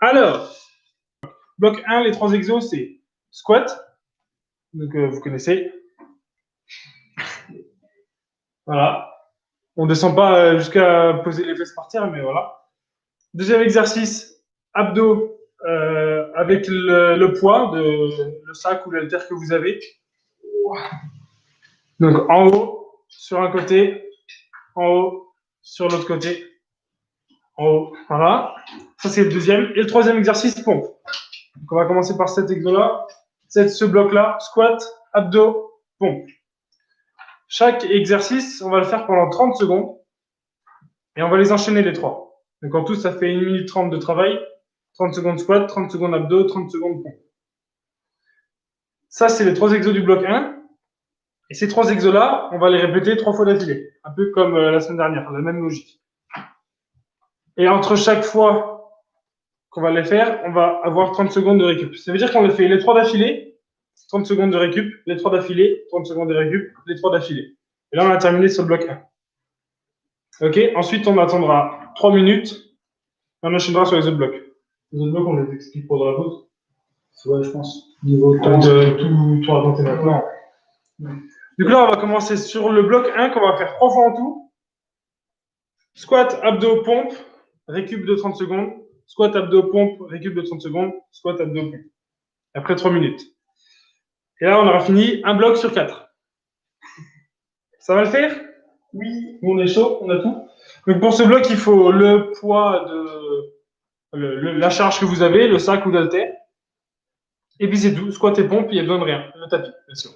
Alors, bloc 1, les 3 exos, c'est squat. Donc, vous connaissez. Voilà. On ne descend pas jusqu'à poser les fesses par terre, mais voilà. Deuxième exercice, abdos avec le poids, le sac ou l'haltère que vous avez. Donc, en haut, sur un côté, en haut, sur l'autre côté, en haut. Voilà. Ça, c'est le deuxième. Et le troisième exercice, pompe. Donc, on va commencer par cet exo-là. Ce bloc-là, squat, abdos, pompe. Chaque exercice, on va le faire pendant 30 secondes. Et on va les enchaîner les trois. Donc, en tout, ça fait 1 minute 30 de travail. 30 secondes squat, 30 secondes abdos, 30 secondes pompe. Ça, c'est les 3 exos du bloc 1. Et ces 3 exos-là, on va les répéter 3 fois d'affilée. Un peu comme la semaine dernière, la même logique. Et entre chaque fois qu'on va les faire, on va avoir 30 secondes de récup. Ça veut dire qu'on les fait les 3 d'affilée, 30 secondes de récup, les 3 d'affilée, 30 secondes de récup, les 3 d'affilée. Et là, on a terminé sur le bloc 1. OK. Ensuite, on attendra 3 minutes et on enchaînera sur les autres blocs. Les autres blocs, on les explique pendant la pause. Ouais, je pense. Niveau temps, tout raconter maintenant. Donc là, on va commencer sur le bloc 1 qu'on va faire 3 fois en tout. Squat, abdos, pompe, récup de 30 secondes. Squat, abdos, pompe, récup de 30 secondes. Squat, abdos, pompe. Après 3 minutes. Et là, on aura fini un bloc sur 4. Ça va le faire? Oui. On est chaud, on a tout. Donc pour ce bloc, il faut le poids de la charge que vous avez, le sac ou l'haltère. Et puis c'est tout. Squat et pompe, il n'y a besoin de rien. Le tapis, bien sûr.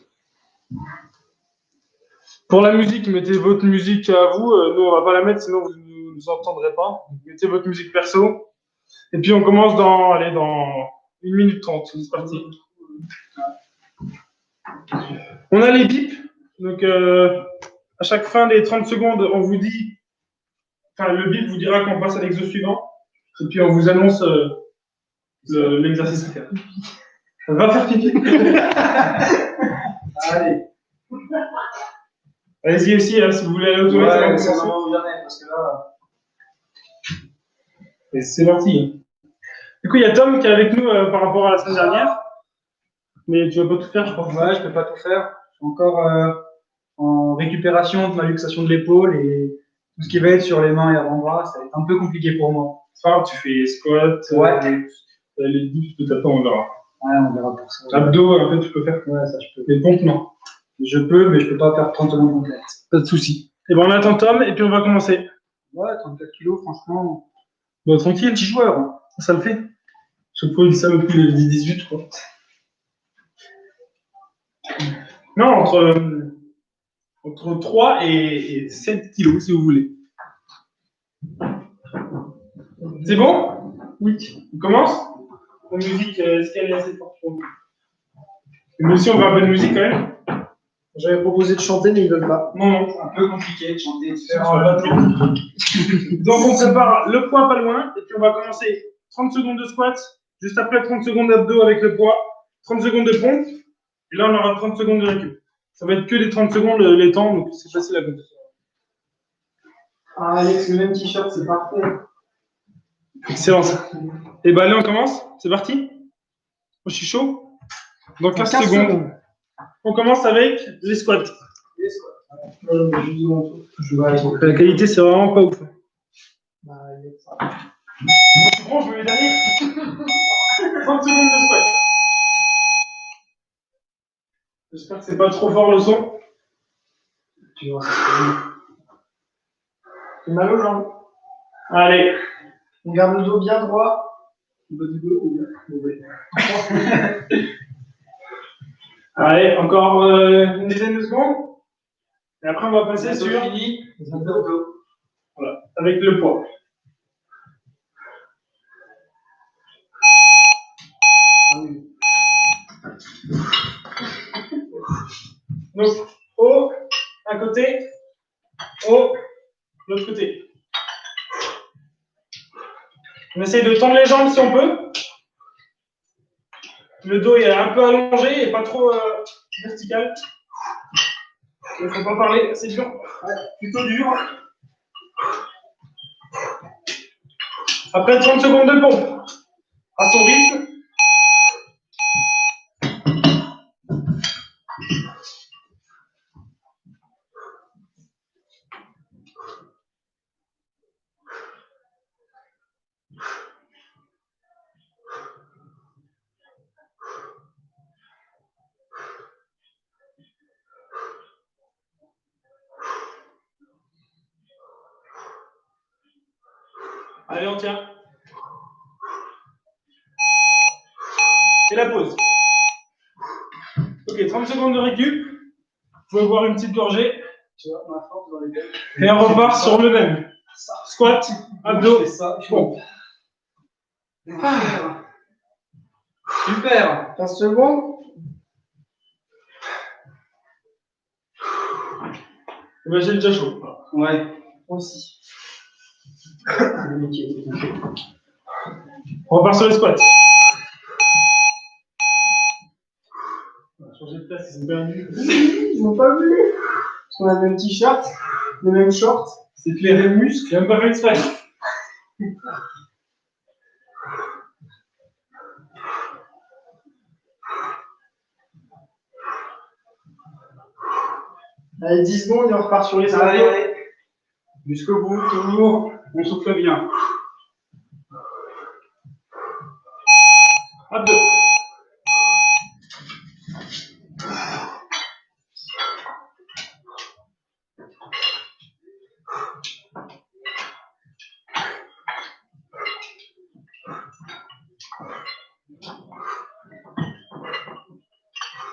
Pour la musique, mettez votre musique à vous. Nous, on va pas la mettre, sinon vous ne nous entendrez pas. Donc, mettez votre musique perso. Et puis on commence dans 1 minute 30. C'est parti. On a les bips. Donc à chaque fin des 30 secondes, on vous dit, enfin le bip vous dira qu'on passe à l'exo suivant. Et puis on vous annonce l'exercice à faire. Va faire pipi. Allez. Allez-y aussi, hein, si vous voulez aller aux toilettes. Ouais, c'est vraiment bien, parce que là. Et c'est parti. Du coup, il y a Tom qui est avec nous par rapport à la semaine dernière. Mais tu vas pas tout faire, je crois. Ouais, je peux pas tout faire. Je suis encore en récupération de ma luxation de l'épaule et tout ce qui va être sur les mains et avant-bras, ça va être un peu compliqué pour moi. Enfin, tu fais squat, ouais. Les dips, tout à fait, on verra. Ouais, on verra pour ça. Abdos, un peu, tu peux faire. Ouais, ça, je peux. Les pompes, non. Je peux, mais je peux pas faire 30 secondes complètes. Pas de souci. Et ben, on attend Tom et puis on va commencer. Ouais, 34 kilos, franchement. Bon, tranquille. Petit joueur. Hein. Ça le fait. Chaque fois, il dit ça depuis le 18, quoi. Non, entre 3 et 7 kilos, si vous voulez. C'est bon? Oui. On commence? La musique, est-ce qu'elle est assez forte pour vous? Nous aussi, on va un peu de musique quand même. J'avais proposé de chanter, mais ils veulent pas. Non, c'est un peu compliqué de chanter. Donc, on prépare le poids pas loin, et puis on va commencer 30 secondes de squat, juste après 30 secondes d'abdos avec le poids, 30 secondes de pompe, et là, on aura 30 secondes de récup. Ça va être que des 30 secondes les temps, donc c'est facile à compter. Ah, Alex, le même t-shirt, c'est parfait. Excellent. Et ben, allez, on commence. C'est parti. Moi, je suis chaud. Dans 15 secondes. On commence avec les squats. Les squats. La qualité, c'est vraiment pas ouf. Bah, il est ça. C'est bon, je me mets derrière. 30 secondes de squat. J'espère que c'est pas trop fort le son. Tu vois, c'est mal aux jambes. Allez. On garde le dos bien droit. Le bas du dos, mauvais. Allez, encore une dizaine de secondes. Et après, on va passer sur. Voilà, avec le poids. Donc, haut, un côté, haut, l'autre côté. On essaye de tendre les jambes si on peut. Le dos est un peu allongé et pas trop vertical. Il ne faut pas parler, c'est dur. Ouais, plutôt dur. Après 30 secondes de pompe. à son rythme. Allez, on tient. Et la pause. Ok, 30 secondes de récup. Vous pouvez boire une petite gorgée. Tu vois, ma force dans les deux. Et on repart sur le même. Squat, abdos. Bon. Super. 15 secondes. Ben, j'ai déjà chaud. Ouais, moi aussi. On repart sur les squats. On va changer de place, ils ont perdu. Ils m'ont pas vu. Parce qu'on a le même t-shirt, les mêmes shorts, C'est clair. les mêmes muscles. J'ai même pas fait exprès. Allez, 10 secondes et on repart sur les abdos. Allez. Jusqu'au bout, toujours. On souffle bien. Abdos.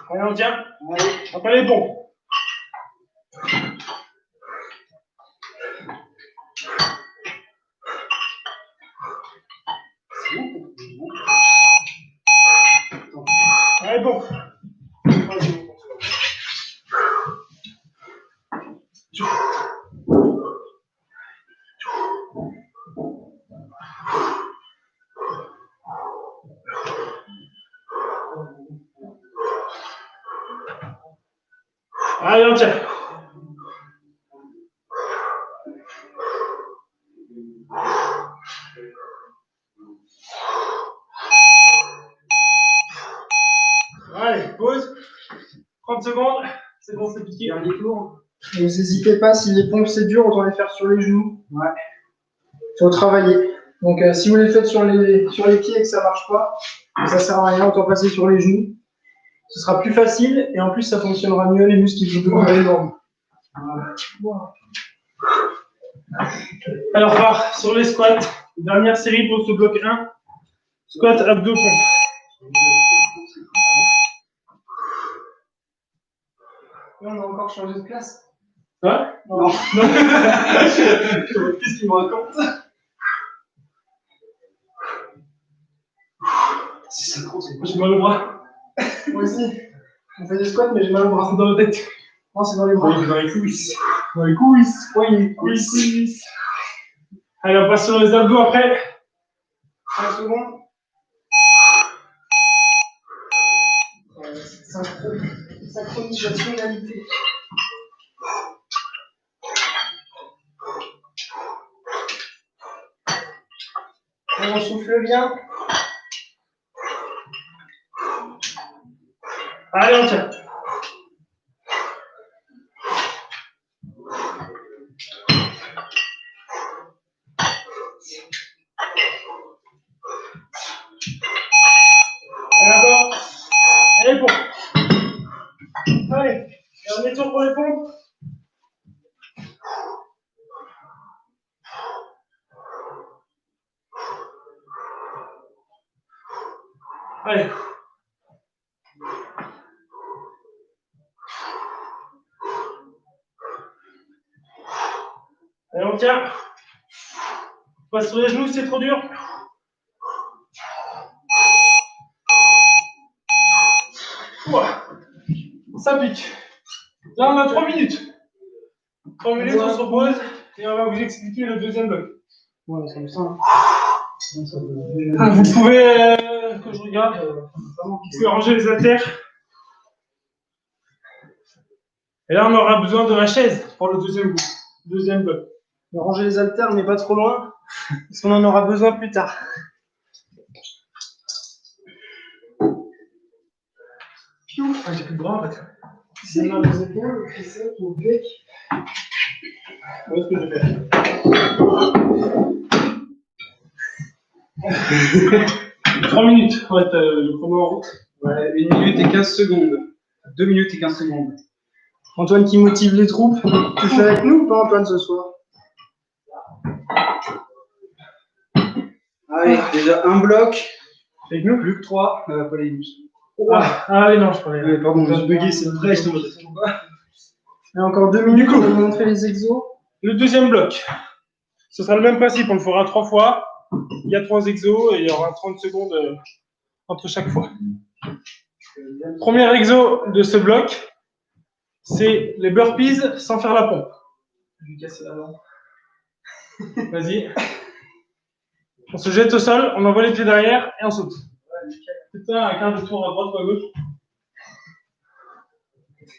Allez, on tient. Allez. Après les pompes. Allez, pompes. Allez, on tient. Allez, pause. 30 secondes. C'est bon, c'est piqué. Dernier tour. Ne vous hésitez pas, si les pompes c'est dur, autant les faire sur les genoux. Ouais. Faut travailler. Donc si vous les faites sur les pieds et que ça marche pas, ça sert à rien, autant passer sur les genoux. Ce sera plus facile et en plus ça fonctionnera mieux, les muscles qui vous demanderont énorme. Voilà. Alors, on part sur les squats. Dernière série pour ce bloc 1. Squat, abdos, pompes. Là, on a encore changé de place. Ouais? Non. Qu'est-ce qu'il me raconte? C'est ça, j'ai mal au bras. Moi aussi. On fait des squats, mais j'ai mal au bras. C'est dans la tête. Non, c'est dans les bras. Oui, dans les cuisses. Dans les coulisses. Oui, les coulisses. Allez, on passe sur les abdos après. 5 secondes. Synchronisationnalité. On souffle bien. Allez, on tient. D'accord. Allez, pompes. Allez, dernier tour pour les pompes. Allez. Allez, on tient. On passe sur les genoux, c'est trop dur. Ouah. Ça pique. Là, on a 3 minutes. 3 minutes, on se repose et on va vous expliquer le deuxième bloc. Ouais, ça me semble. Vous pouvez, que je regarde, vous pouvez ranger les haltères. Et là, on aura besoin de la chaise pour le deuxième bloc. Ranger les haltères, mais pas trop loin, parce qu'on en aura besoin plus tard. Ah, j'ai plus de bras en fait. C'est dans les épaules, le tricep, le bec. Voilà ce que je vais faire. 3 minutes pour être le premier en route. Ouais, 1 minute et 15 secondes. 2 minutes et 15 secondes. Antoine qui motive les troupes. Tu fais avec nous ou pas, Antoine, ce soir? Allez, déjà un bloc. Avec nous? Plus que 3. Pas les Ah oui, non, je parlais. Ouais, pardon, j'ai bugué, c'est le prêt, je t'en Et encore 2 minutes, on va vous montrer les exos. Le deuxième bloc, ce sera le même principe, on le fera 3 fois. Il y a 3 exos et il y aura 30 secondes entre chaque fois. Premier exo de ce bloc, c'est les burpees sans faire la pompe. Je vais casser la lampe. Vas-y. On se jette au sol, on envoie les pieds derrière et on saute. Putain, un quart de tour à droite ou à gauche.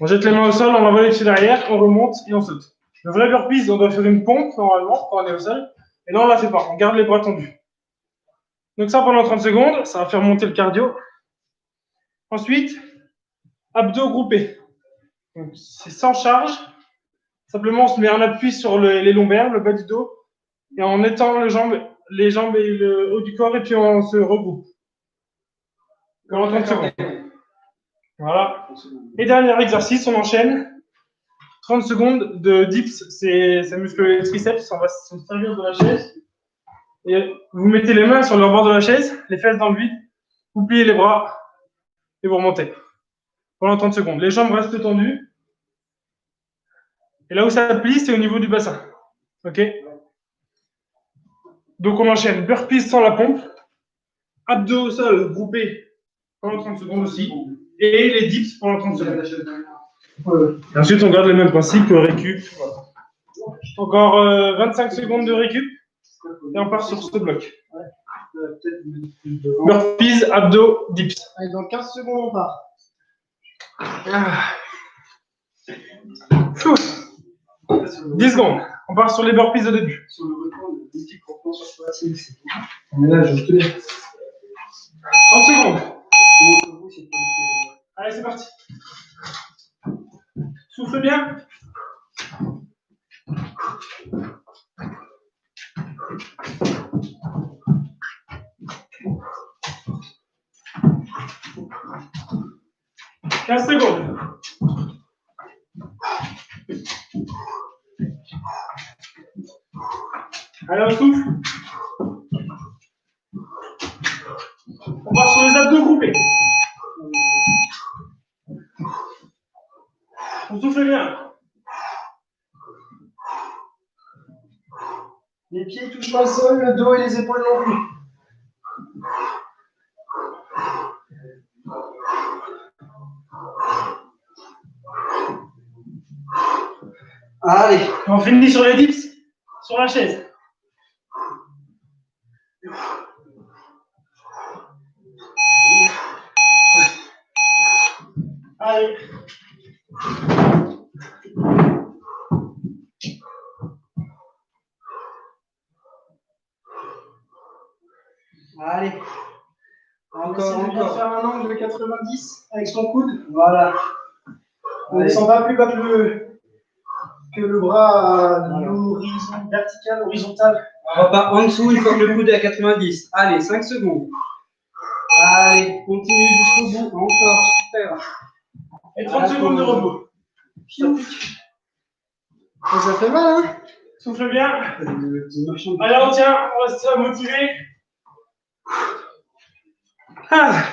On jette les mains au sol, on envoie les pieds derrière, on remonte et on saute. Le vrai burpees, on doit faire une pompe normalement quand on est au sol. Et là, on ne la fait pas, on garde les bras tendus. Donc ça pendant 30 secondes, ça va faire monter le cardio. Ensuite, abdos groupés. C'est sans charge. Simplement, on se met un appui sur les lombaires, le bas du dos, et on étend les jambes et le haut du corps, et puis on se regroupe. Pendant 30 secondes. Voilà. Et dernier exercice, on enchaîne. 30 secondes de dips, ça muscle les triceps, on va se servir de la chaise. Et vous mettez les mains sur le bord de la chaise, les fesses dans le vide, vous pliez les bras et vous remontez. Pendant 30 secondes. Les jambes restent tendues. Et là où ça plie, c'est au niveau du bassin. Ok? Donc on enchaîne burpees sans la pompe, abdos au sol groupés pendant 30 secondes aussi, et les dips pendant 30 secondes. Et ensuite on garde le même principe, récup. Voilà. Encore 25 secondes de récup, et on part sur ce bloc. Burpees, abdos, dips. Allez, dans 15 secondes, on part. Ah. 10 secondes. On part sur les burpees au début. Sur le retour, le petit reprend sur toi, c'est Mais là, je te dis. 30 secondes. Allez, c'est parti. Souffle bien. « 15 secondes. Allez, on souffle. On part sur les abdos groupés. On souffle bien. Les pieds touchent pas le sol, le dos et les épaules non plus. Allez. On finit sur les dips, sur la chaise. Allez. Allez. Encore, de bien faire un angle de 90 avec son coude. Voilà. On ne descend pas plus bas que le bras à l'horizon vertical, horizontal. On repart en dessous une fois que le coude est à 90. Allez, 5 secondes. Allez, continue jusqu'au bout. Encore, super. Et 30 secondes de repos. Ça fait mal, hein? Souffle bien. Allez, on tient, on reste motivé. Ah,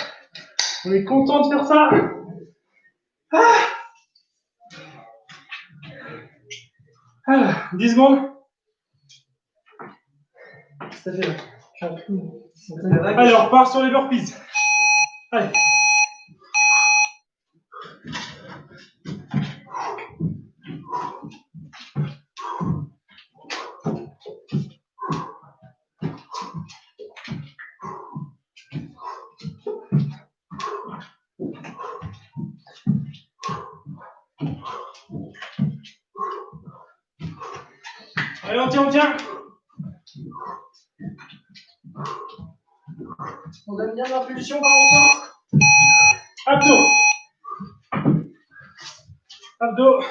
on est content de faire ça. Ah, 10 secondes. Ça fait mal. Allez, on repart sur les burpees. Allez. Allez, on tient. On donne bien l'impulsion quand on sort. Abdos. Abdos.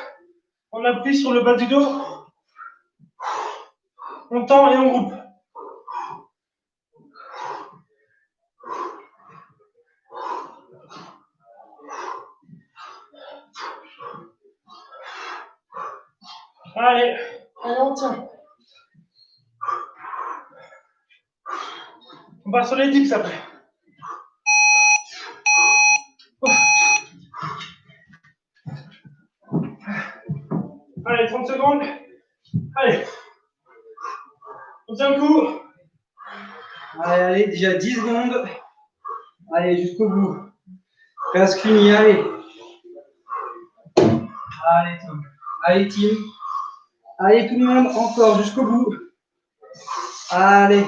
On appuie sur le bas du dos. On tend et on groupe. Allez, on tient. On part sur les dips après. Allez, 30 secondes. Allez. On tient le coup. Allez, déjà 10 secondes. Allez, jusqu'au bout. Presque fini, allez. Allez, Tom. Allez, Tim. Allez, tout le monde, encore jusqu'au bout. Allez.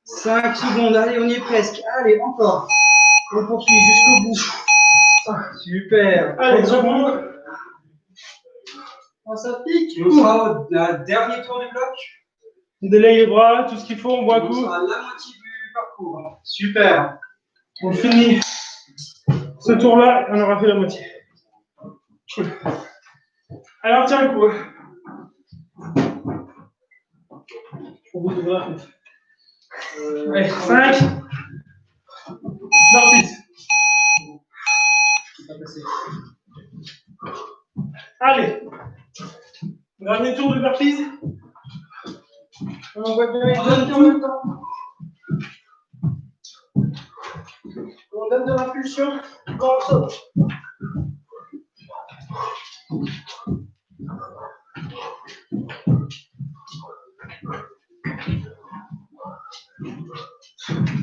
5 secondes, allez, on y est presque. Allez, encore. On poursuit jusqu'au bout. Super. Allez, 30 secondes. Oh, ça pique. On sera au dernier tour du bloc. On délaye les bras, tout ce qu'il faut, on boit un On coup. sera à la moitié du parcours. Super. On finit ce tour-là et on aura fait la moitié. Alors, tiens le coup. Allez, 5. Barfis. Allez. Dernier tour de Barfis. On va bien les deux en même temps. On donne de l'impulsion quand on saute.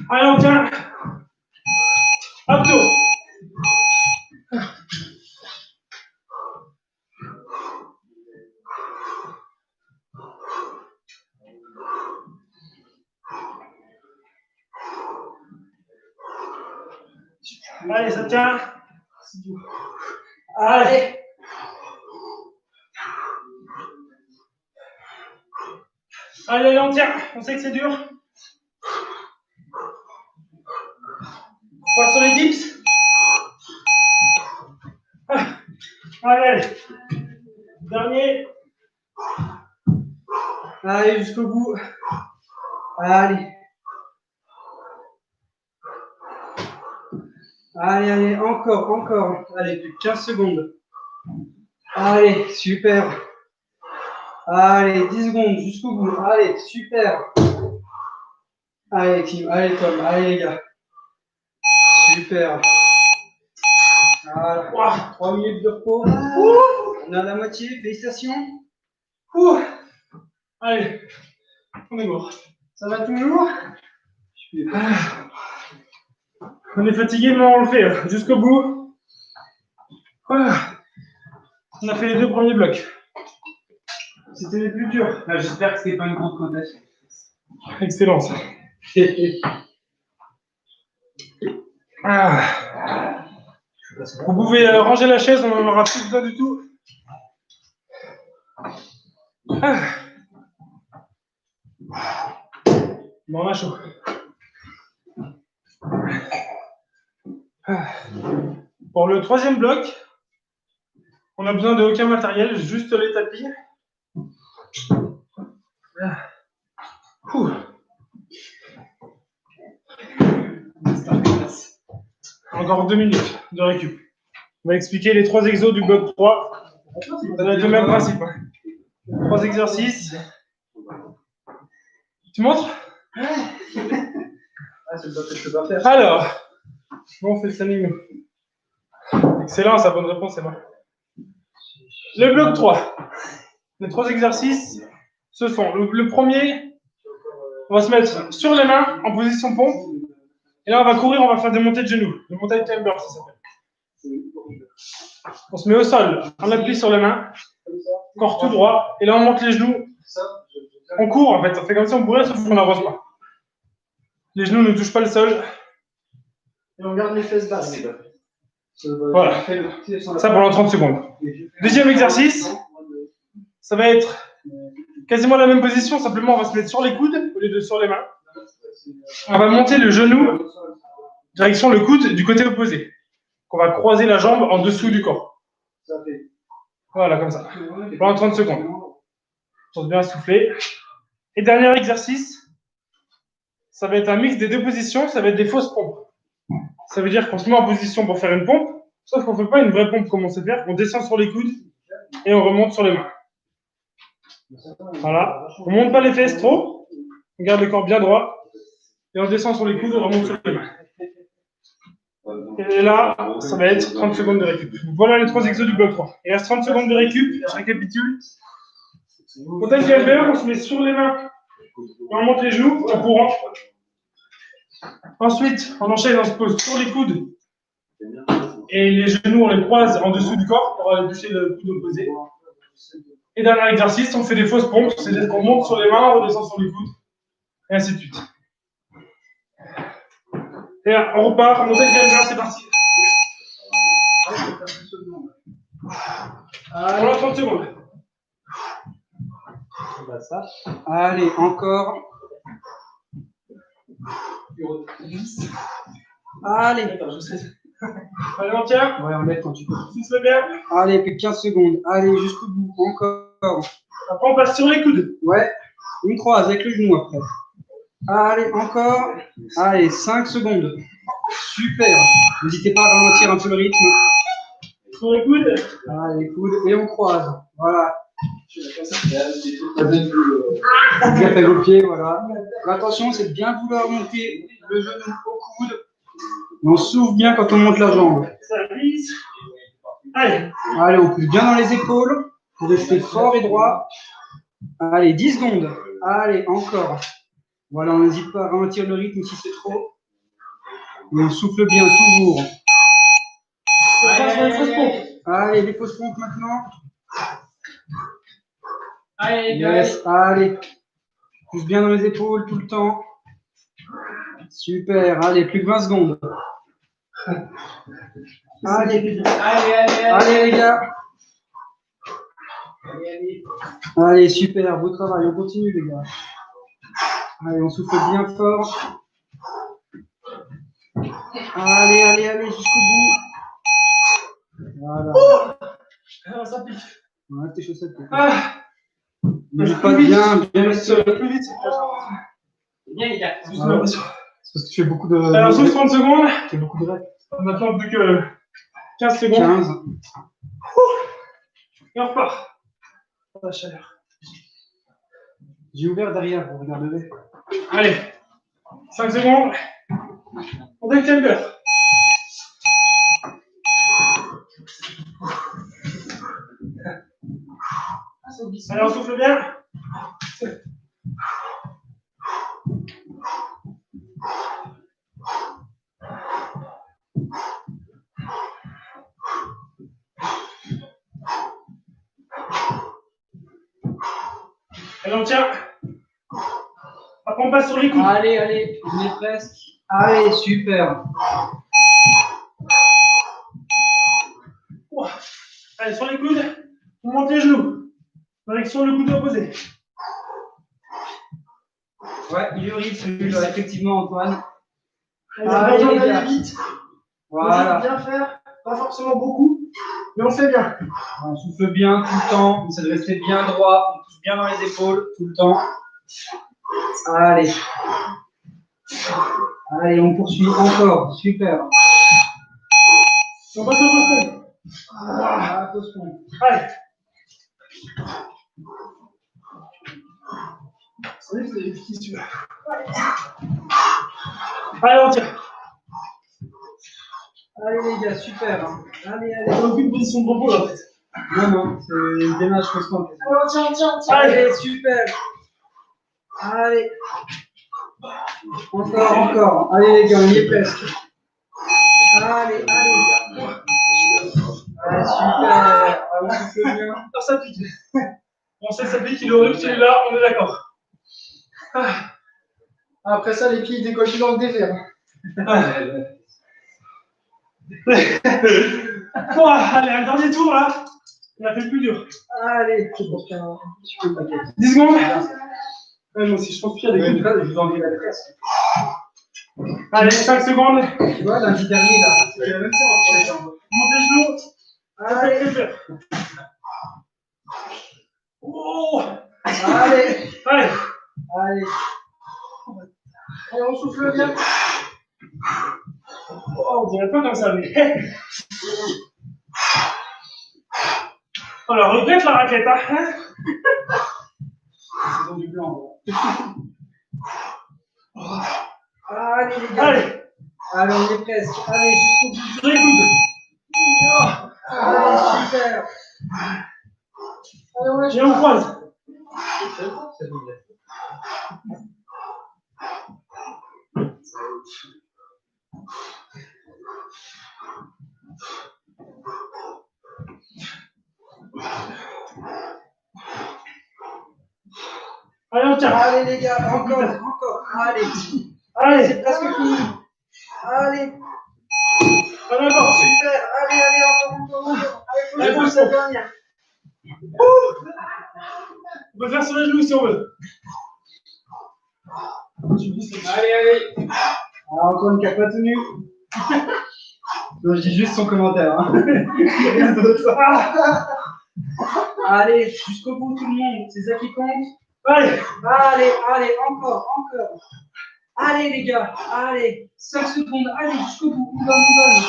Allez, on tient. Abdos. Allez, ça tient. Allez. Allez, on tient. On sait que c'est dur. On passe sur les dips. Allez, allez. Dernier. Allez, jusqu'au bout. Allez. Allez, allez, encore. Allez, plus de 15 secondes. Allez, super. Allez, 10 secondes jusqu'au bout. Allez, super. Allez, Tim, allez, Tom, allez, les gars. Super. Voilà. 3 minutes de repos. On est à la moitié, félicitations. Allez. On est mort. Ça va toujours? On est fatigué, mais on le fait hein, jusqu'au bout. Ah. On a fait les 2 premiers blocs. C'était les plus durs. J'espère que ce n'est pas une grande cotation. Excellent ça. Ah. Vous pouvez ranger la chaise, on n'en aura plus besoin du tout. Ah. Bon, on a chaud. Ah. Pour le 3e bloc, on n'a besoin de aucun matériel, juste les tapis. Ah. Encore 2 minutes de récup. On va expliquer les 3 exos du bloc 3. Ça va être le même principe. 3 exercices. Tu montres? C'est le bloc que je peux pas faire. Alors, bon, on fait le standing. Excellent, sa bonne réponse, c'est moi. Le bloc 3. Les 3 exercices, ce sont le premier, on va se mettre sur les mains en position pompe. Et là, on va courir, on va faire des montées de genoux. Le mountain climber, ça s'appelle. On se met au sol, on appuie sur les mains, corps tout droit, et là, on monte les genoux. On court, en fait, on fait comme si on courait, sauf qu'on n'avance pas. Les genoux ne touchent pas le sol. Et on garde les fesses basses. Voilà. Ça pendant 30 secondes. Deuxième exercice, ça va être quasiment la même position, simplement on va se mettre sur les coudes au lieu de sur les mains. On va monter le genou, direction le coude du côté opposé. On va croiser la jambe en dessous du corps. Voilà, comme ça. Pendant 30 secondes. Pense bien à souffler. Et dernier exercice, ça va être un mix des deux positions, ça va être des fausses pompes. Ça veut dire qu'on se met en position pour faire une pompe, sauf qu'on ne fait pas une vraie pompe comme on sait faire. On descend sur les coudes et on remonte sur les mains. Voilà. On ne monte pas les fesses trop. On garde le corps bien droit. Et on descend sur les coudes et on remonte sur les mains. Et là, ça va être 30 secondes de récup. Voilà les 3 exos du bloc 3. Il reste 30 secondes de récup. Je récapitule. Contact camber, on se met sur les mains. Et on monte les genoux en courant. Ensuite, on enchaîne, on se pose sur les coudes. Et les genoux, on les croise en dessous du corps pour aller toucher le coude opposé. Et dernier exercice, on fait des fausses pompes. C'est-à-dire qu'on monte sur les mains, on redescend sur les coudes. Et ainsi de suite. Et là, on repart, on monte le camber, c'est parti. Voilà, 30 secondes. Allez, encore. Allez. Allez, on tient. Ouais, on met quand tu peux. Souffle bien. Allez, plus de 15 secondes. Allez, jusqu'au bout. Encore. Après, on passe sur les coudes. Ouais. Une croise avec le genou après. Allez, encore. Allez, 5 secondes. Super. N'hésitez pas à ralentir un peu le rythme. Sur les coudes. Allez, coudes. Et on croise. Voilà. Bien fait le pied, voilà. Attention, c'est de bien vouloir monter le genou au coude. Et on s'ouvre bien quand on monte la jambe. Ça glisse. Allez. Allez, on pousse bien dans les épaules pour rester fort et droit. Allez, 10 secondes. Allez, encore. Voilà, on n'hésite pas à ralentir le rythme si c'est trop. Et on souffle bien toujours. Allez, les fausses pompes maintenant. Allez, yes, allez. Pousse bien dans les épaules tout le temps. Super, allez, plus que 20 secondes. Allez les gars. Allez, super, beau travail, on continue les gars. Allez, on souffle bien fort. Allez, jusqu'au bout. Voilà. Ah, ça pique. Ouais, tes chaussettes. Ah. N'hésite pas bien mettre plus vite. Bien, les gars. Voilà. C'est parce que tu fais beaucoup de. Alors, souffle 30 secondes. Tu fais beaucoup de reps. Maintenant, plus que 15 secondes. 15. Et on repart. La chaleur. J'ai ouvert derrière pour regarder. Allez. 5 secondes. On donne camber. Allez, on souffle bien. Allez, on tient. Après, on passe sur les coudes. Allez, on est presque. Allez, super. Allez, sur les coudes, on monte les genoux. Direction le coude opposé. Ouais, il rythme, effectivement, Antoine. Allez, les on gars. va vite. Voilà. On bien faire, pas forcément beaucoup, mais on fait bien. On souffle bien tout le temps, on essaie de rester bien droit, on touche bien dans les épaules tout le temps. Allez. Allez, on poursuit encore, super. On passe au poste. Ah, fausse pompe. Allez. Allez, on tient. Allez les gars, super. Allez. On n'a aucune position de repos là en fait. Non, c'est une démarche constante. Tiens. Allez, super. Allez. Encore. Allez les gars, on y est presque. Allez. Allez, super. On souffle bien. Alors ça pique. On sait que ça pique, il est horrible celui-là, on est d'accord. Après ça, les pieds ils décollent dans le défer. Bon, allez, un dernier tour là. On a fait le plus dur. Allez. 10 secondes. Ouais, moi aussi, je pense qu'il y a des coups. Je vous en dis la presque. Allez, 5 secondes. Tu vois, lundi dernier, là, c'était la même chose pour les jambes. Monte les genoux. Allez. Oh. Allez. Allez. Allez. Allez, on souffle bien. Oh, on dirait pas comme ça, mais. On la regrette la raquette, hein. C'est du blanc. Allez les gars. Allez. Allez, on est presque. Allez, jusqu'au bout. Sur les coudes. Allez, super. Allez, on lâche. Et on croise. Allez, on tient. Allez les gars, encore. Allez. Allez. C'est presque fini. Allez. Allez, encore. Super. Allez, encore. Allez, Allez, pousse la dernière. On peut faire sur les genoux si on veut. Allez. Alors Antoine qui n'a pas tenu. Non, je dis juste son commentaire. Hein. Rien d'autre. Allez, jusqu'au bout tout le monde. C'est ça qui compte. Allez, encore. Allez les gars, allez. 5 secondes, allez jusqu'au bout. On donne.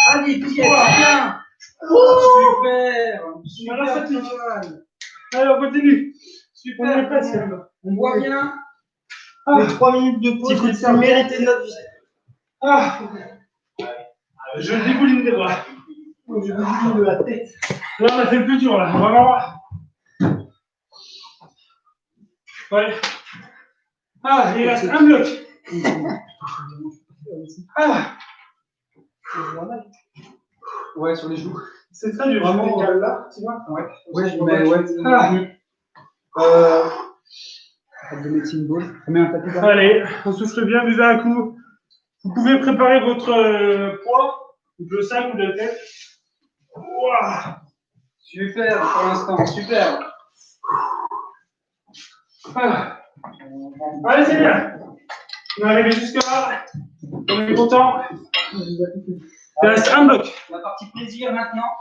Allez, bien. Super. Voilà, ça pique. Antoine. Allez, on continue. Super. On est presque. On voit bien. Les 3 minutes de pause, Petit coup de ça méritait notre vie. Ah. Je débouline des bras. Je vous dis de la tête. Là, on a fait le plus dur, là. On va voir. Ouais. Ah, il reste un bloc. Ah. Ouais, sur les joues. C'est très dur. Vraiment, Je là, tu vois. Ouais, je mets, ouais. De médecine ball. On met un tapis derrière. Allez, on souffle bien, buvez un coup. Vous pouvez préparer votre poids, le sac ou la tête. Ouah. Super pour l'instant, super. Ah. Allez, c'est bien. On est arrivé jusque-là. On est content. Il reste un bloc. La partie plaisir maintenant.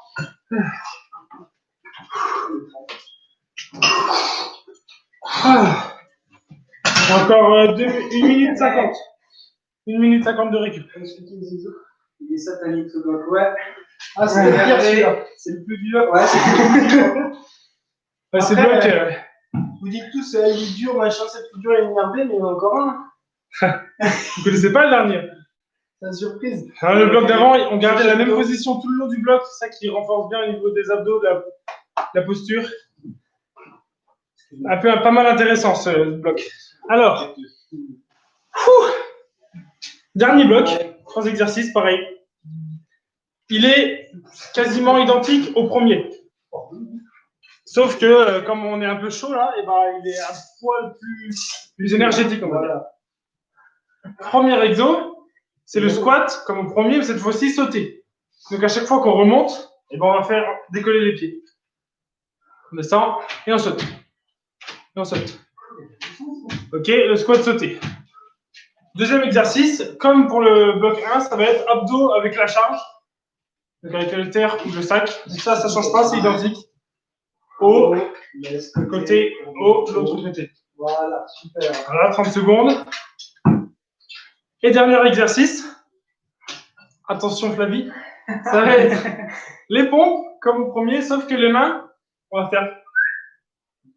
Ah. Encore 1 minute 50. 1 minute 50 de récup. Il est satanique ce bloc, ouais. Ah, c'est le pire celui-là. C'est le plus dur. Ouais, c'est le plus dur. Ouais, c'est Après, bloc. Vous dites tous, il est dur, machin, c'est le plus dur, il est énervé, mais il y en a encore un. Vous connaissez pas le dernier? C'est la surprise. Alors, le bloc d'avant, on gardait la même position tout le long du bloc. C'est ça qui renforce bien au niveau des abdos, de la posture. Un peu, pas mal intéressant ce bloc. Alors, dernier bloc, 3 exercices, pareil. Il est quasiment identique au premier. Sauf que, comme on est un peu chaud là, et ben, il est un poil plus énergétique, on va dire. Premier exo, c'est le squat, comme au premier, mais cette fois-ci sauter. Donc à chaque fois qu'on remonte, et ben, on va faire décoller les pieds. On descend et on saute. Et on saute. Ok, le squat sauté. Deuxième exercice, comme pour le bloc 1, ça va être abdos avec la charge. Donc avec le haltère ou le sac. Donc ça ne change pas, c'est identique. Haut, côté, haut, l'autre côté. Voilà, super. Voilà, 30 secondes. Et dernier exercice. Attention Flavie. Ça va être les pompes, comme au premier, sauf que les mains, on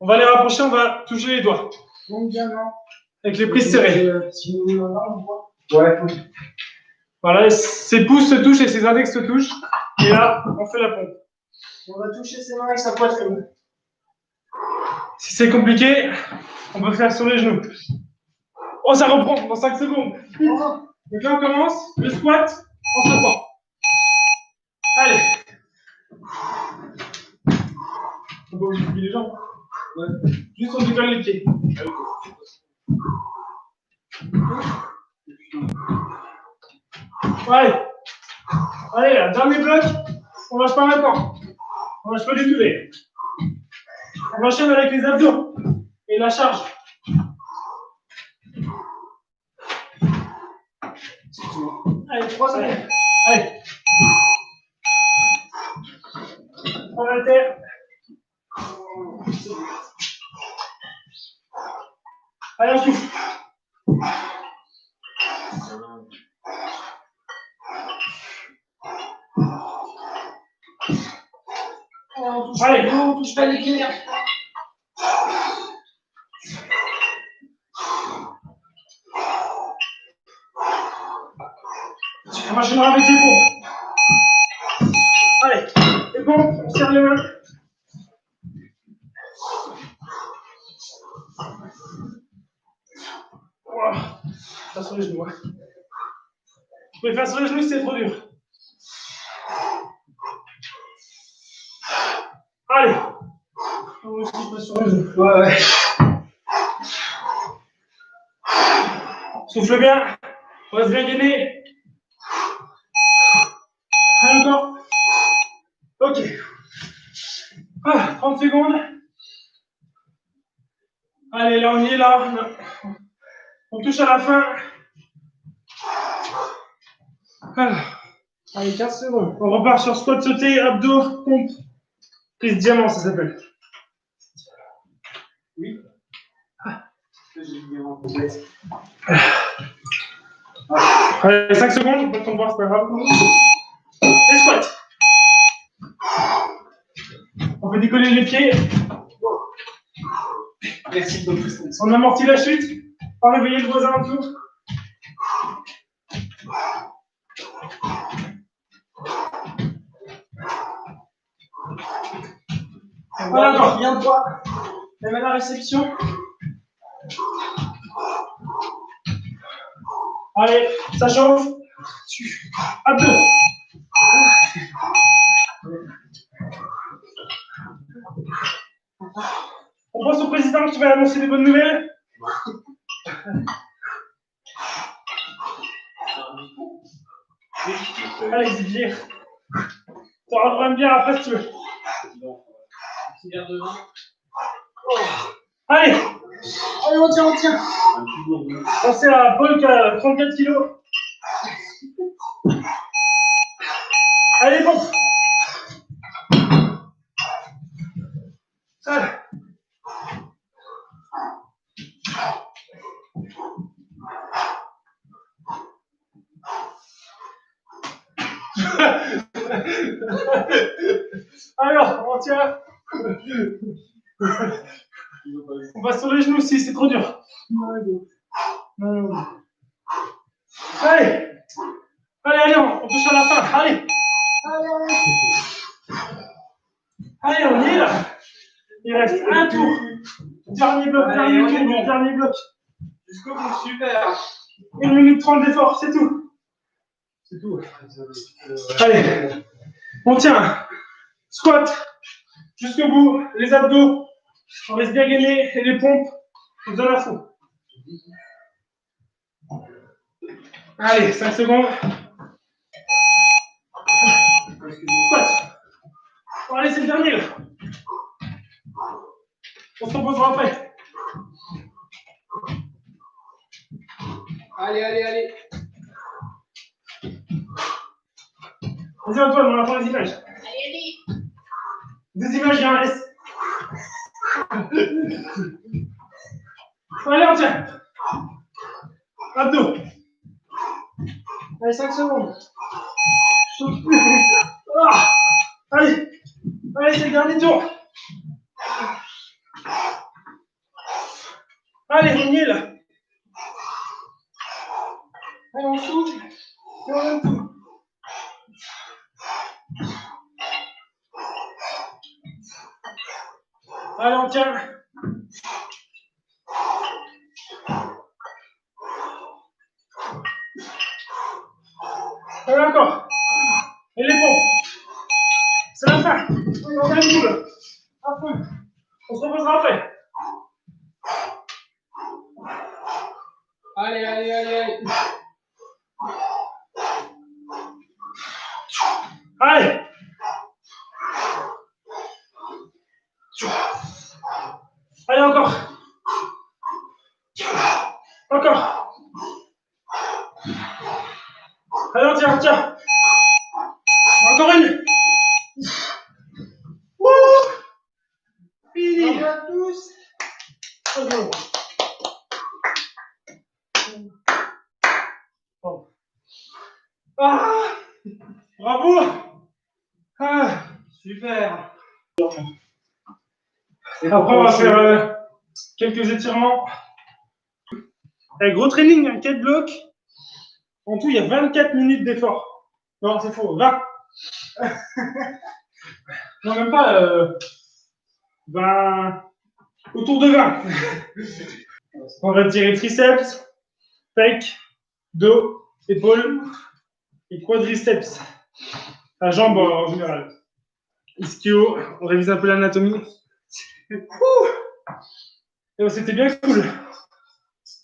va les rapprocher, on va toucher les doigts. Donc, bien, non. Avec les prises serrées. Si vous voulez en arme, Ouais. Voilà, ses pouces se touchent et ses index se touchent. Et là, on fait la pompe. on va toucher ses mains avec sa poitrine. Si c'est compliqué, on peut faire sur les genoux. Oh, ça reprend dans 5 secondes. Donc là, on commence le squat en sautant. Allez. On va oublier les jambes. Ouais. Juste on décolle les pieds. Ouais. Allez, là, dernier bloc. On lâche pas maintenant. On lâche pas du tout, les. On enchaîne avec les abdos et la charge. Allez, 3 secondes. Allez. On altère. Allez, on souffle. Allez, on touche pas les pieds. On enchaînera avec les pompes. Allez, les pompes, on serre les mains. Voilà. Pas sur les genoux. Hein. Vous pouvez faire sur les genoux si c'est trop dur. Allez. On va aussi pas sur les genoux. Ouais. Souffle bien. On reste bien gainé. Allez encore. Ok. 30 secondes. Allez, là on y est là. On touche à la fin. Allez, 15 secondes. On repart sur squat sauté, abdos, pompe. Prise diamant, ça s'appelle. Oui. Allez, 5 secondes, on peut te voir, c'est pas grave. Les squats. On peut décoller les pieds. Merci beaucoup. On amortit la chute. Pas réveiller le voisin en dessous. Voilà, encore. Bien droit. Même à la réception. Allez, ça chauffe. Abdos. On pense au président qui va annoncer des bonnes nouvelles. Allez, Zivier. Tu auras bien après si tu veux. Allez, Allez, on tient. pensez à Paul qui a 34 kilos. Allez, bon. Allez. Alors, on tient. On passe sur les genoux si c'est trop dur. Allez, allez, on touche à la fin. Allez, allez, on y est là. Il reste un tour. Dernier bloc, Allez, on est bon. dernier bloc. Jusqu'au bout, super. 1 minute 30 d'effort, c'est tout. C'est tout. Allez, on tient. Squat. Jusqu'au bout, les abdos. On reste bien gainé et les pompes. On se donne à fond. Allez, 5 secondes. Squat. Allez, c'est le dernier là. On se reposera après. Allez. Vas-y Antoine, on va faire les images. Des images, il y a un S. Allez, on tient. Abdos. Allez, 5 secondes. Ah. Allez, c'est le dernier tour. Allez, on y est là. Allez, on souffle. Et on donne tout. Allez, on tient. Allez, encore. Et les pompes. C'est la fin. On a une boule. Un peu. On se reposera après. Allez. Allez. Allez, encore. Encore. Allez, on tient. Encore une. Wouh. Fini. Bravo à tous. Très bien. Ah, bravo. Ah, Super. après, on va faire quelques étirements. Gros training, hein, 4 blocs. En tout, il y a 24 minutes d'effort. Non, c'est faux, 20. Non, même pas 20. Autour de 20. On va tirer triceps, pec, dos, épaules et quadriceps. La jambe en général. Ischio, on révise un peu l'anatomie. C'était bien cool.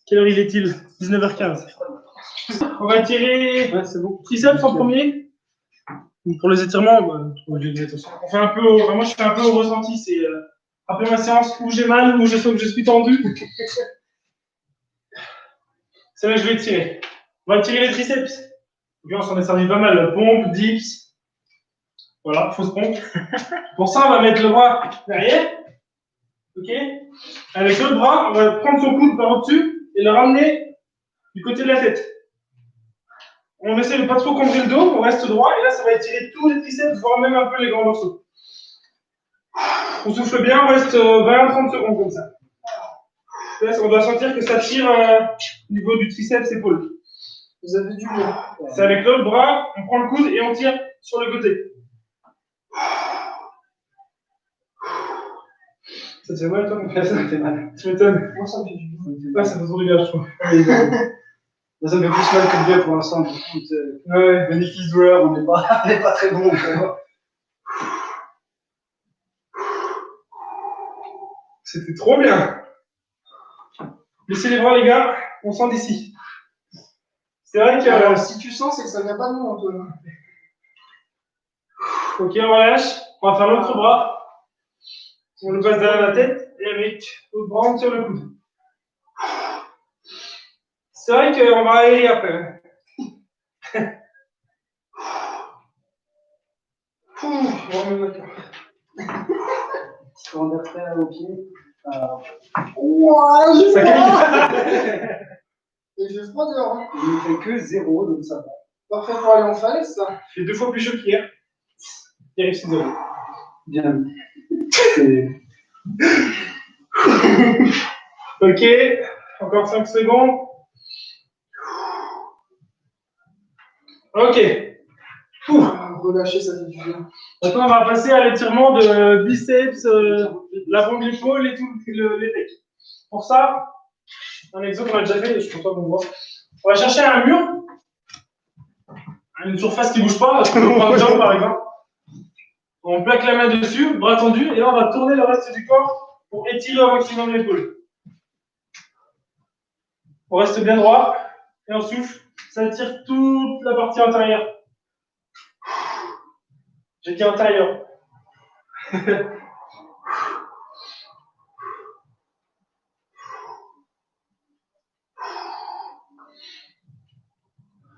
Quelle heure il est-il? 19h15. On va tirer triceps en premier. Pour les étirements, on fait un peu moi je fais un peu au ressenti. C'est après ma séance où j'ai mal, où je sens que je suis tendu. C'est là que je vais tirer. On va tirer les triceps. Bien, on s'en est servi pas mal. Pompe, dips. Voilà, fausse pompe. Pour ça, on va mettre le bras derrière. Ok. Avec l'autre bras, on va prendre son coude par au-dessus et le ramener du côté de la tête. On essaie de pas trop combrer le dos, on reste droit et là, ça va étirer tous les triceps, voire même un peu les grands morceaux. On souffle bien, on reste 20 à 30 secondes comme ça. Là, on doit sentir que ça tire au niveau du triceps épaule. Vous avez du lourd. C'est avec l'autre bras, on prend le coude et on tire sur le côté. Ça te fait mal, toi, mon frère? Ça me fait mal. Tu m'étonnes. Moi, ça me fait du bien. Ouais, ça fait trop du bien, je trouve. Moi, ça me fait plus mal que le bien pour l'instant. Ouais, bénéfice-douleur, on n'est pas très bon. C'était trop bien. Laissez les bras, les gars, on sent d'ici. C'est vrai que. Alors, si tu sens, c'est que ça vient pas de nous, Antoine. Ok, on relâche. On va faire l'autre bras. On le passe derrière la tête et avec l'autre bras, on tire le coude. C'est vrai qu'on va aérer après. On remet maintenant. Petit courant d'air frais au pied. Ouah, j'ai Ça froid. gagne. Et j'ai froid dehors. Hein. Il ne fait que 0, donc ça va. Parfait pour aller en falaise, ça. Je fais 2 fois plus chaud qu'hier. Il arrive 6 euros. Bien. Ok, encore 5 secondes. Ok. Relâcher, ça fait du bien. Maintenant, on va passer à l'étirement de biceps, l'avant de l'épaule et tout les pecs. Pour ça, un exemple qu'on a déjà fait, je suis content de vous voir. On va chercher un mur, une surface qui ne bouge pas, je peux prendre jambe par exemple. On plaque la main dessus, bras tendu, et là on va tourner le reste du corps pour étirer au maximum l'épaule. On reste bien droit, et on souffle, ça tire toute la partie antérieure. J'ai dit antérieure. Faut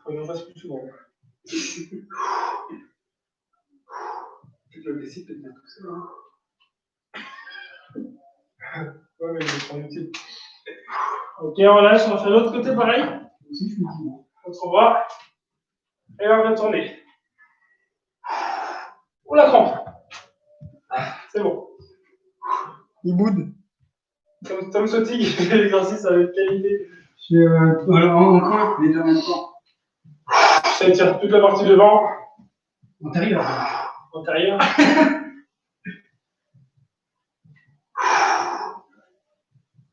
que j'en fasse plus souvent. Tu peux essayer de te mettre tout ça. Ouais, mais je vais prendre utile. Ok, on relâche, on va faire l'autre côté pareil. Aussi, je suis utile. Autre bras. Et là, on va tourner. Oh la crampe. C'est bon. Il boude. Comme Tom Sottig, il fait l'exercice avec qualité. Encore, les deux en même temps. Ça étire toute la partie devant. Antérieur. Antérieur.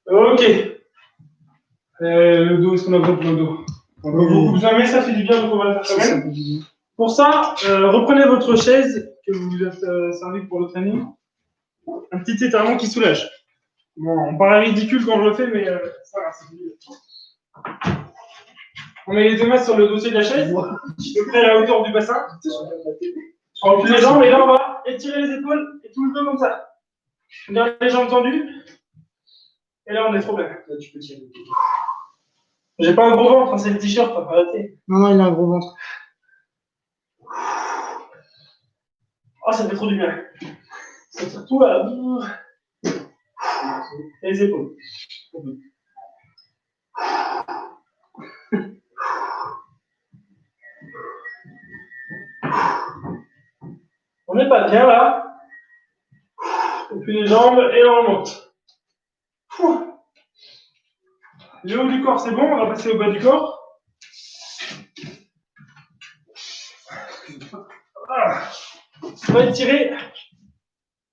Ok. Le dos, est-ce qu'on a besoin pour le dos? Vous jamais, ça fait du bien, donc on va le faire quand même. Pour ça, reprenez votre chaise que vous vous êtes servi pour le training. Un petit étirement qui soulage. Bon, on paraît ridicule quand je le fais, mais ça va, c'est bien. On met les deux mains sur le dossier de la chaise, à peu près à la hauteur du bassin. On replie les jambes et là on va étirer les épaules et tout le dos comme ça. On garde les jambes tendues. Et là on est trop bien. Là, tu peux tirer. J'ai pas un gros ventre, hein, c'est le t-shirt, arrêtez. Non, il a un gros ventre. Oh, ça fait trop du bien. Ça tire tout là. Et les épaules. On n'est pas bien là. Et puis les jambes et on remonte. Le haut du corps, c'est bon. On va passer au bas du corps. Voilà. On va étirer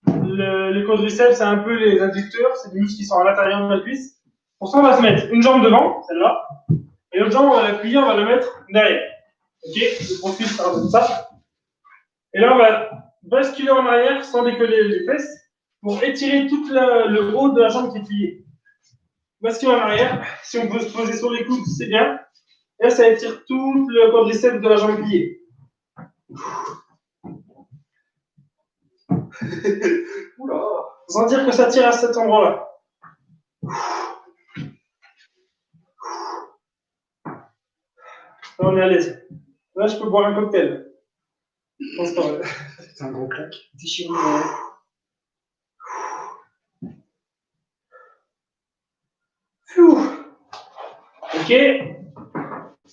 les quadriceps, c'est un peu les adducteurs, c'est des muscles qui sont à l'intérieur de la cuisse. Pour ça, on va se mettre une jambe devant, celle-là, et l'autre jambe, on va la plier, on va la mettre derrière. Ok, le profil sera comme ça. Et là, on va basculer en arrière sans décoller les fesses pour étirer tout le haut de la jambe qui est pliée. Basculer en arrière, si on peut se poser sur les coudes, c'est bien. Et là, ça étire tout le quadriceps de la jambe pliée. Oula. Sentir que ça tire à cet endroit-là. Là, on est à l'aise. Là, je peux boire un cocktail. C'est un gros claque. Déchirement. Ok.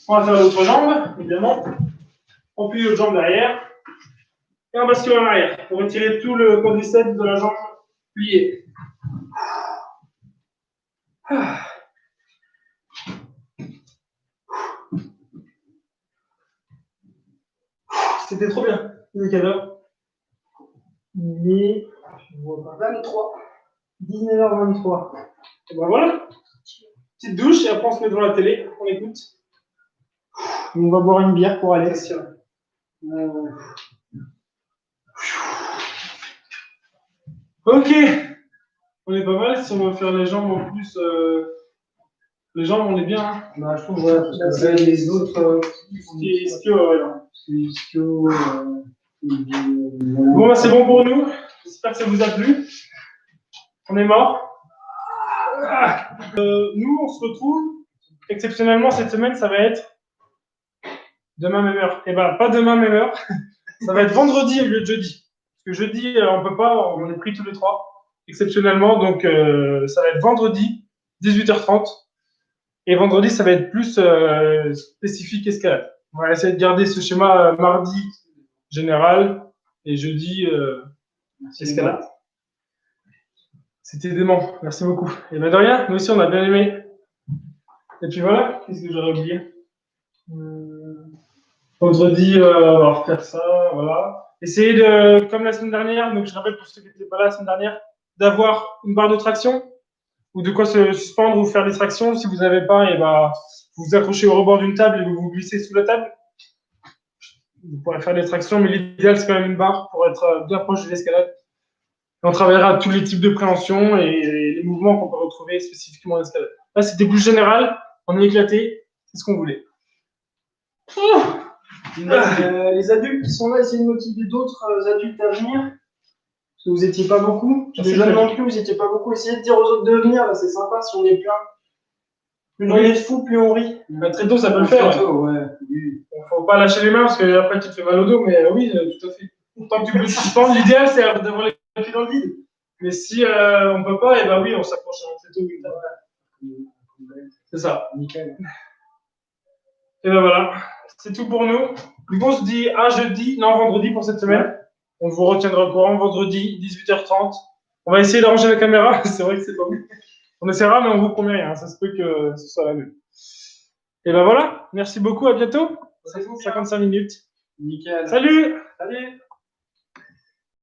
On va faire l'autre jambe, évidemment. On plie l'autre jambe derrière. Et on bascule en arrière pour retirer tout le quadriceps de la jambe pliée. C'était trop bien. Il est quelle heure? Il est, je vois pas, 23. 19h23. Et ben voilà. Petite douche et après on se met devant la télé, on écoute. On va boire une bière pour aller. Ok. On est pas mal. Si on veut faire les jambes en plus, les jambes on est bien. Hein. Bah, je trouve, ouais, parce que les autres. Ischio, ouais. Ischio. Bon, bah, c'est bon pour nous. J'espère que ça vous a plu. On est mort. Nous, on se retrouve. Exceptionnellement, cette semaine, ça va être demain même heure. Eh ben, pas demain même heure. Ça va être vendredi au lieu de jeudi. Parce que jeudi, on peut pas, on est pris tous les trois. Exceptionnellement, donc ça va être vendredi, 18h30. Et vendredi, ça va être plus spécifique escalade. On va essayer de garder ce schéma mardi général et jeudi escalade. C'était dément. Merci beaucoup. Et ben de rien, nous aussi on a bien aimé. Et puis voilà, qu'est-ce que j'aurais oublié? Vendredi, on va refaire ça, voilà. Essayez de, comme la semaine dernière, donc je rappelle pour ceux qui n'étaient pas là la semaine dernière, d'avoir une barre de traction ou de quoi se suspendre ou faire des tractions. Si vous n'avez pas, et ben, vous vous accrochez au rebord d'une table et vous vous glissez sous la table. Vous pourrez faire des tractions, mais l'idéal, c'est quand même une barre pour être bien proche de l'escalade. On travaillera tous les types de préhension et les mouvements qu'on peut retrouver spécifiquement en escalade. Là, c'était plus général, on est éclaté, c'est ce qu'on voulait. Les adultes qui sont là, essayez de motiver d'autres adultes à venir. Parce que vous n'étiez pas beaucoup. Les jeunes non plus, vous n'étiez pas beaucoup. Essayez de dire aux autres de venir, là, c'est sympa si on est plein. Plus on est de fous, plus on rit. Bah, très tôt, ça peut le faire. Très tôt, ouais. Faut pas lâcher les mains parce que après tu te fais mal au dos, mais oui, tout à fait. Tant que tu peux te suspendre, l'idéal c'est d'avoir les pieds dans le vide. Mais si on peut pas, et ben oui, on s'approche très tôt. C'est ça. Nickel. Et ben voilà, c'est tout pour nous. Du coup, on se dit à jeudi, non vendredi pour cette semaine. On vous retiendra au courant, vendredi, 18h30. On va essayer d'arranger la caméra, c'est vrai que c'est pas bon. On essaiera, mais on vous promet rien, ça se peut que ce soit la même. Et ben voilà, merci beaucoup, à bientôt. 55 minutes. Nickel. Salut! Salut!